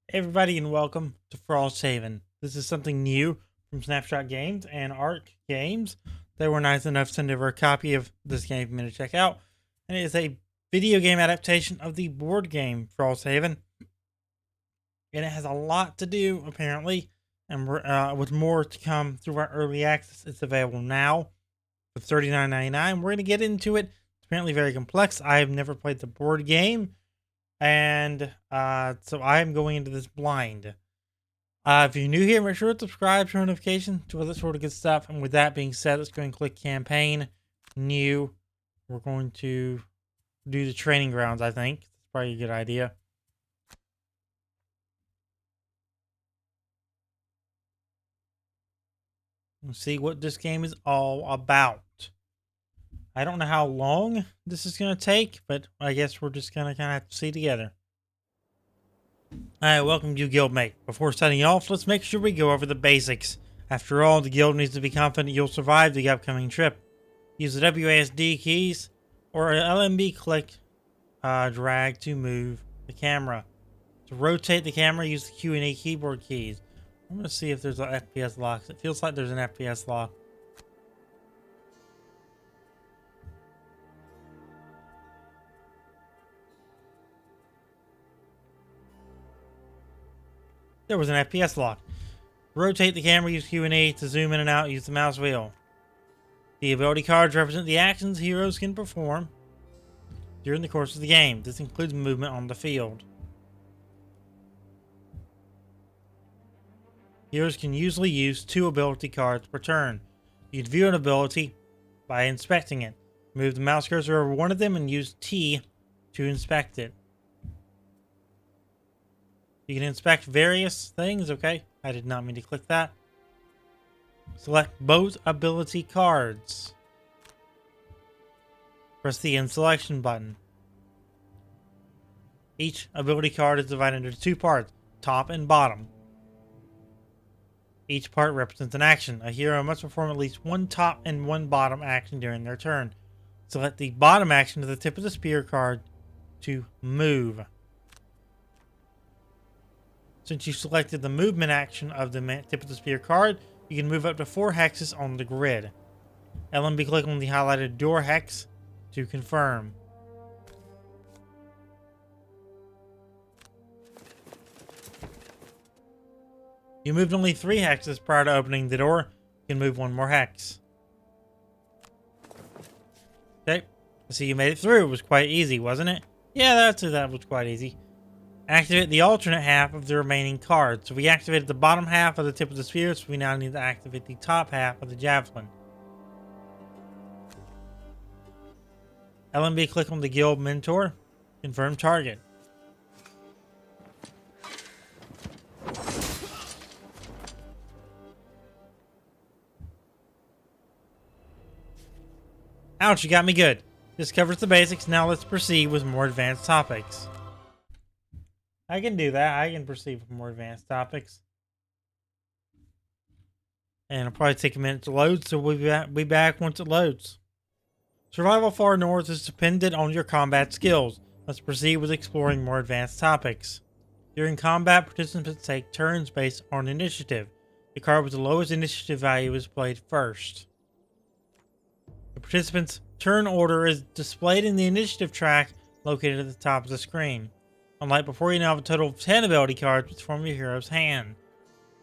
Hey everybody, and welcome to Frosthaven. This is something new from Snapshot Games and Arc Games. They were nice enough to send over a copy of this game for me to check out, and it is a video game adaptation of the board game Frosthaven, and it has a lot to do apparently, and with more to come through our early access. It's available now for $39.99. We're gonna get into it. It's apparently very complex. I have never played the board game, and so I am going into this blind. If you're new here, make sure to subscribe, turn notification to all that sort of good stuff. And with that being said, let's go and click campaign, new. We're going to do the training grounds, I think. That's probably a good idea. Let's see what this game is all about. I don't know how long this is going to take, but I guess we're just going to kind of have to see together. Alright, welcome you guildmate. Before setting off, let's make sure we go over the basics. After all, the guild needs to be confident you'll survive the upcoming trip. Use the WASD keys or LMB click drag to move the camera. To rotate the camera, use the Q and A keyboard keys. I'm going to see if there's an FPS lock. It feels like there's an FPS lock. There was an FPS lock. Rotate the camera, use Q and A to zoom in and out, use the mouse wheel. The ability cards represent the actions heroes can perform during the course of the game. This includes movement on the field. Heroes can usually use 2 ability cards per turn. You can view an ability by inspecting it. Move the mouse cursor over one of them and use T to inspect it. You can inspect various things. Okay, I did not mean to click that. Select both ability cards. Press the End Selection button. Each ability card is divided into 2 parts, top and bottom. Each part represents an action. A hero must perform at least 1 top and 1 bottom action during their turn. Select the bottom action to the tip of the spear card to move. Since you selected the movement action of the tip of the spear card, you can move up to 4 hexes on the grid. LMB click on the highlighted door hex to confirm. You moved only 3 hexes prior to opening the door. You can move 1 more hex. Okay, so you made it through. It was quite easy, wasn't it? Yeah, that was quite easy. Activate the alternate half of the remaining cards. So we activated the bottom half of the tip of the spear, so we now need to activate the top half of the javelin. LMB click on the guild mentor. Confirm target. Ouch, you got me good. This covers the basics. Now let's proceed with more advanced topics. I can do that. I can proceed with more advanced topics. And it'll probably take a minute to load, so we'll be back once it loads. Survival Far North is dependent on your combat skills. Let's proceed with exploring more advanced topics. During combat, participants take turns based on initiative. The card with the lowest initiative value is played first. The participant's turn order is displayed in the initiative track located at the top of the screen. Unlike before, you now have a total of 10 ability cards which form your hero's hand.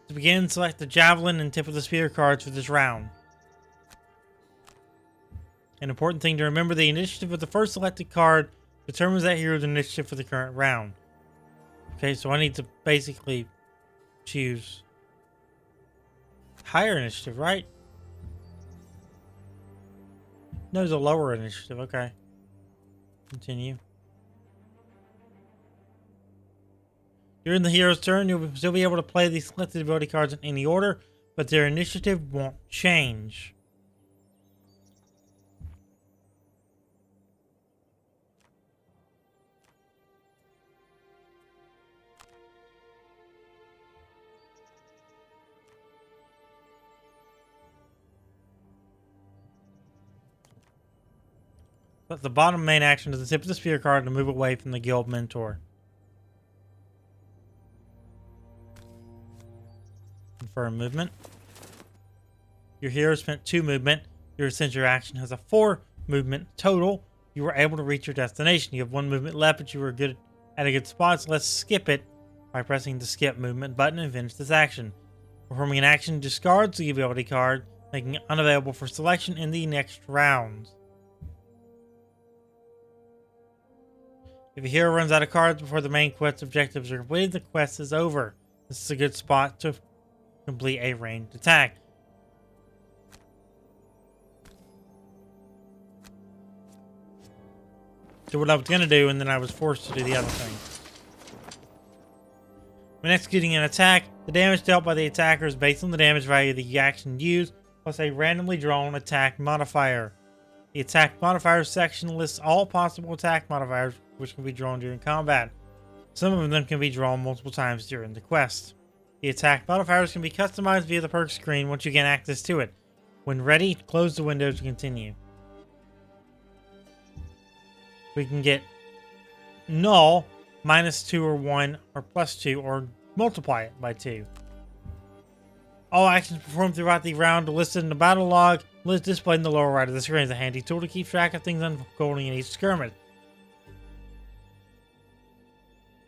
To begin, select the javelin and tip of the spear cards for this round. An important thing to remember, the initiative of the first selected card determines that hero's initiative for the current round. Okay, so I need to basically choose higher initiative, right? No, there's a lower initiative. Okay. Continue. During the hero's turn, you'll still be able to play the selected ability cards in any order, but their initiative won't change. But the bottom main action is the tip of the spear card to move away from the guild mentor. confirm movement. Your hero spent 2 movement. Your essential action has a 4 movement total. You were able to reach your destination. You have 1 movement left, but you were good at a good spot, so let's skip it by pressing the skip movement button and finish this action. Performing an action discards the ability card, making it unavailable for selection in the next round. If your hero runs out of cards before the main quest objectives are completed, the quest is over. This is a good spot to complete a ranged attack. So what I was going to do, and then I was forced to do the other thing. When executing an attack, the damage dealt by the attacker is based on the damage value of the action used, plus a randomly drawn attack modifier. The attack modifiers section lists all possible attack modifiers which can be drawn during combat. Some of them can be drawn multiple times during the quest. The attack modifiers can be customized via the perk screen once you gain access to it. When ready, close the window to continue. We can get null, -2 or 1, or +2, or multiply it by 2. All actions performed throughout the round are listed in the battle log, displayed in the lower right of the screen. Is a handy tool to keep track of things unfolding in each skirmish.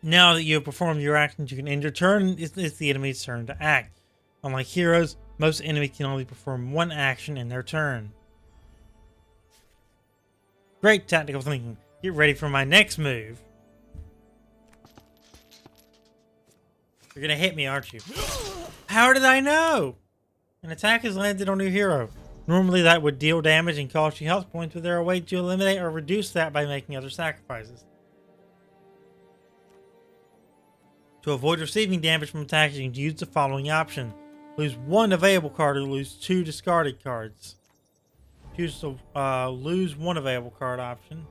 Now that you have performed your actions, you can end your turn. It's the enemy's turn to act. Unlike heroes, most enemies can only perform 1 action in their turn. Great tactical thinking. Get ready for my next move. You're gonna hit me, aren't you? How did I know? An attack is landed on your hero. Normally that would deal damage and cost you health points, but there are ways to eliminate or reduce that by making other sacrifices. To avoid receiving damage from attacks, you can use the following option. Lose 1 available card or lose 2 discarded cards. Choose the lose 1 available card option.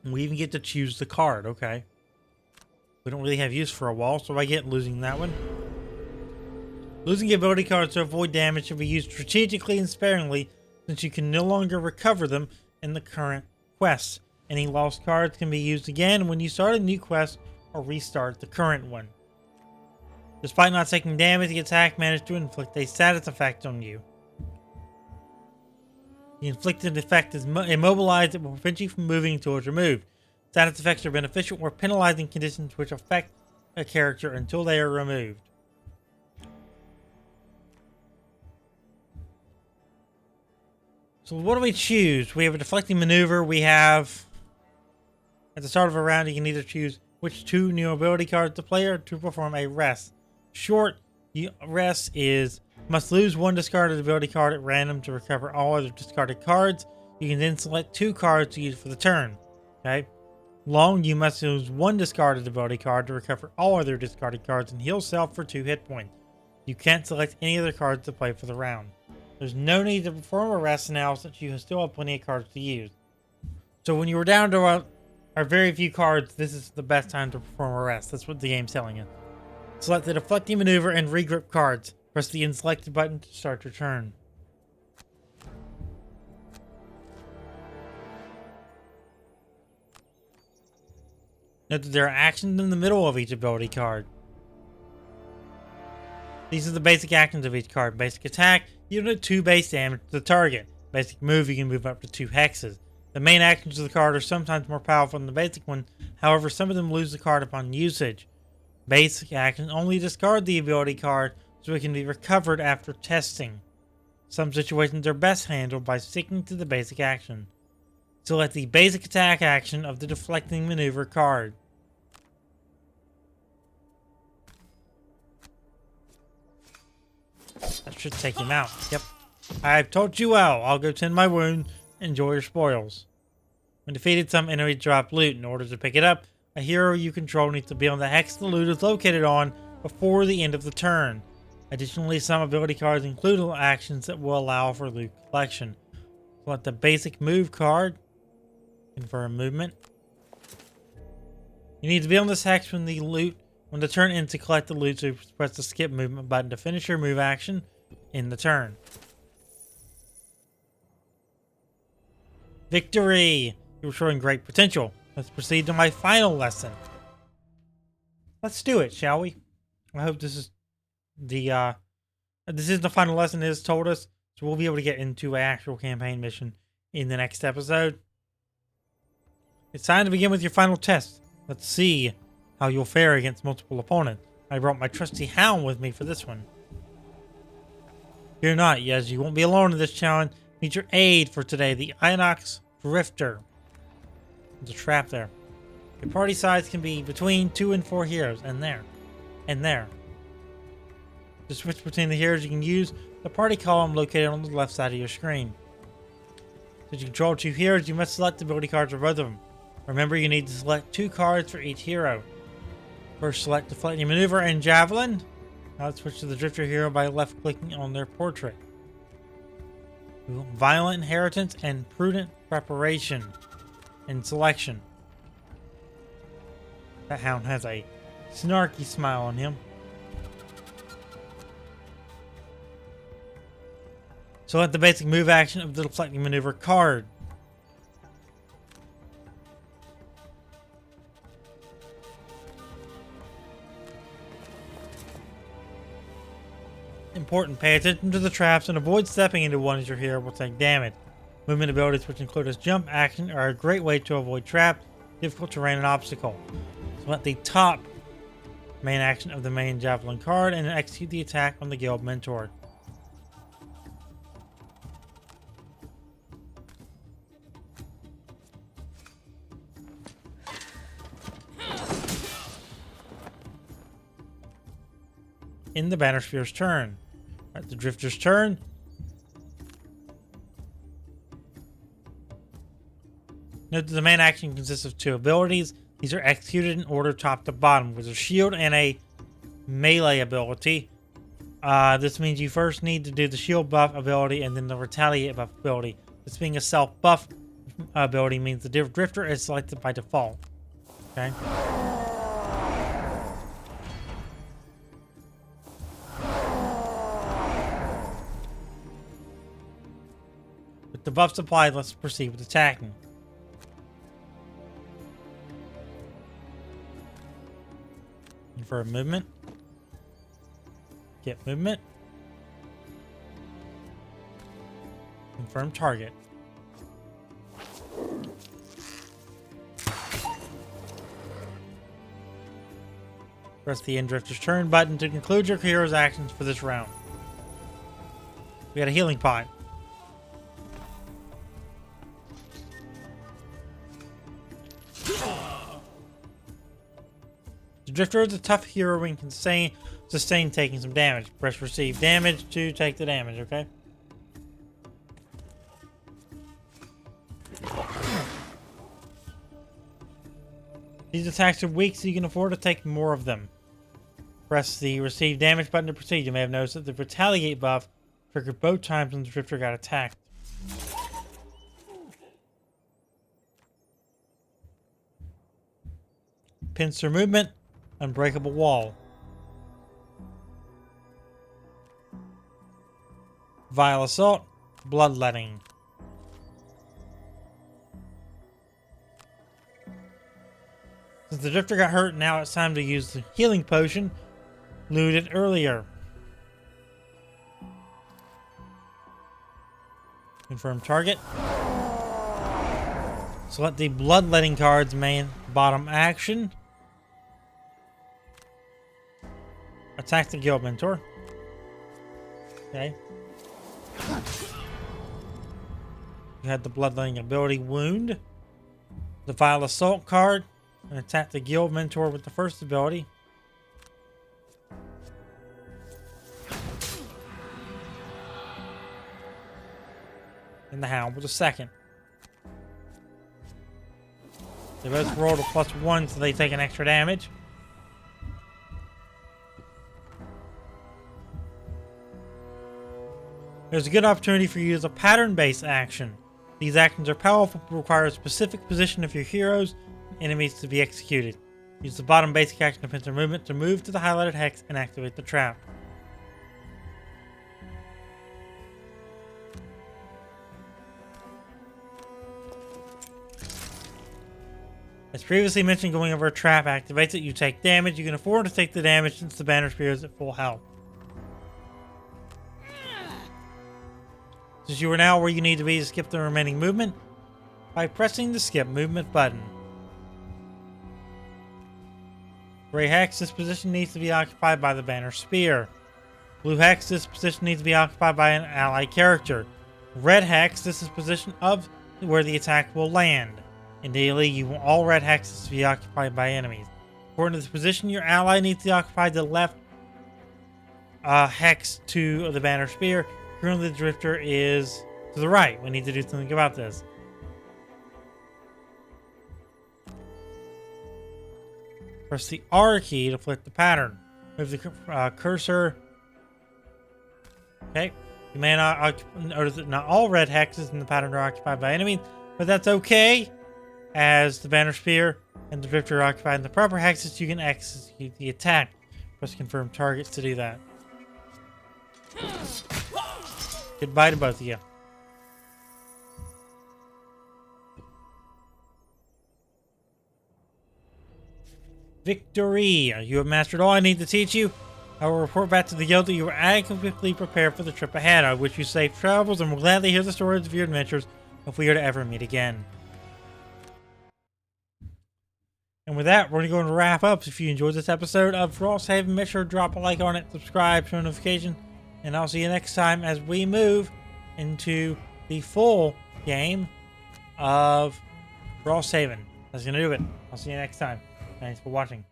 We even get to choose the card, okay. We don't really have use for a wall, so I get losing that one. Losing ability cards to avoid damage should be used strategically and sparingly, since you can no longer recover them in the current quest. Any lost cards can be used again when you start a new quest or restart the current one. Despite not taking damage, the attack managed to inflict a status effect on you. The inflicted effect is immobilized. It will prevent you from moving until it's removed. Status effects are beneficial or penalizing conditions which affect a character until they are removed. So what do we choose? We have a deflecting maneuver. We have, at the start of a round, you can either choose which 2 new ability cards to play or to perform a rest. Short rest is must lose 1 discarded ability card at random to recover all other discarded cards. You can then select 2 cards to use for the turn. Okay. Long, you must lose 1 discarded ability card to recover all other discarded cards and heal self for 2 hit points. You can't select any other cards to play for the round. There's no need to perform a rest now since you still have plenty of cards to use. So when you were down to our very few cards, this is the best time to perform a rest. That's what the game's telling you. Select the deflecting maneuver and regrip cards. Press the unselected button to start your turn. Note that there are actions in the middle of each ability card. These are the basic actions of each card. Basic attack, you do 2 base damage to the target. Basic move, you can move up to 2 hexes. The main actions of the card are sometimes more powerful than the basic one, however some of them lose the card upon usage. Basic actions only discard the ability card so it can be recovered after testing. Some situations are best handled by sticking to the basic action. Select the basic attack action of the deflecting maneuver card. That should take him out. Yep. I've taught you well. I'll go tend my wound. Enjoy your spoils. When defeated, some enemies drop loot. In order to pick it up, a hero you control needs to be on the hex the loot is located on before the end of the turn. Additionally, some ability cards include actions that will allow for loot collection. Select the basic move card. Confirm movement. You need to be on this hex when the turn ends to collect the loot, so press the skip movement button to finish your move action in the turn. Victory! You're showing great potential. Let's proceed to my final lesson. let's do it, shall we? I hope this is the final lesson it has told us, so we'll be able to get into an actual campaign mission in the next episode. It's time to begin with your final test. Let's see how you'll fare against multiple opponents. I brought my trusty hound with me for this one. Fear not, yes, you won't be alone in this challenge. Need your aid for today, the Inox Drifter. There's a trap there. Your party size can be between 2 and 4 heroes, and there. And there. To switch between the heroes, you can use the party column located on the left side of your screen. Since you control 2 heroes, you must select ability cards for both of them. Remember, you need to select 2 cards for each hero. First, select Deflecting Maneuver and Javelin. Now let's switch to the Drifter hero by left-clicking on their portrait. Violent Inheritance and Prudent Preparation and Selection. That hound has a snarky smile on him. Select the basic move action of the Deflecting Maneuver card. Important, pay attention to the traps and avoid stepping into one as your hero will take damage. Movement abilities, which include a jump action, are a great way to avoid traps, difficult terrain, and obstacle. Select the top main action of the main Javelin card and execute the attack on the Guild Mentor. In the Banner Sphere's turn. At the Drifter's turn. Note that the main action consists of 2 abilities. These are executed in order top to bottom, with a shield and a melee ability. This means you first need to do the shield buff ability and then the retaliate buff ability. This being a self buff ability means the Drifter is selected by default. Okay. The buffs applied, let's proceed with attacking. Confirm movement. Get movement. Confirm target. Press the End Drifter's turn button to conclude your hero's actions for this round. We got a healing pot. The Drifter is a tough hero and can sustain taking some damage. Press receive damage to take the damage, okay? These attacks are weak, so you can afford to take more of them. Press the receive damage button to proceed. You may have noticed that the retaliate buff triggered both times when the Drifter got attacked. Pincer movement. Unbreakable wall. Vile assault. Bloodletting. Since the Drifter got hurt, now it's time to use the healing potion looted earlier. Confirm target. Select the Bloodletting card's main bottom action. Attack the Guild Mentor. Okay. You had the Bloodletting ability Wound. The Vile Assault card. And attack the Guild Mentor with the first ability. And the Hound with the second. They both rolled a +1, so they take an extra damage. There's a good opportunity for you to use a pattern-based action. These actions are powerful but require a specific position of your heroes and enemies to be executed. Use the bottom basic action of pincer movement to move to the highlighted hex and activate the trap. As previously mentioned, going over a trap activates it. You take damage. You can afford to take the damage since the banner spear is at full health. Since you are now where you need to be to skip the remaining movement by pressing the skip movement button. Gray hex, this position needs to be occupied by the banner spear. Blue hex, this position needs to be occupied by an ally character. Red hex, this is position of where the attack will land. Ideally, you want all red hexes to be occupied by enemies. According to the position, your ally needs to occupy the left hex to the banner spear. Currently, the drifter is to the right. We need to do something about this. Press the R key to flip the pattern. Move the cursor. Okay. You may not notice that not all red hexes in the pattern are occupied by enemies, but that's okay. As the banner spear and the drifter are occupied in the proper hexes, you can execute the attack. Press confirm targets to do that. Goodbye to both of you. Victory! You have mastered all I need to teach you. I will report back to the guild that you are adequately prepared for the trip ahead. I wish you safe travels and will gladly hear the stories of your adventures if we are to ever meet again. And with that, we're going to go and wrap up. If you enjoyed this episode of Frosthaven, make sure to drop a like on it, subscribe, turn notification, and I'll see you next time as we move into the full game of Frosthaven. That's going to do it. I'll see you next time. Thanks for watching.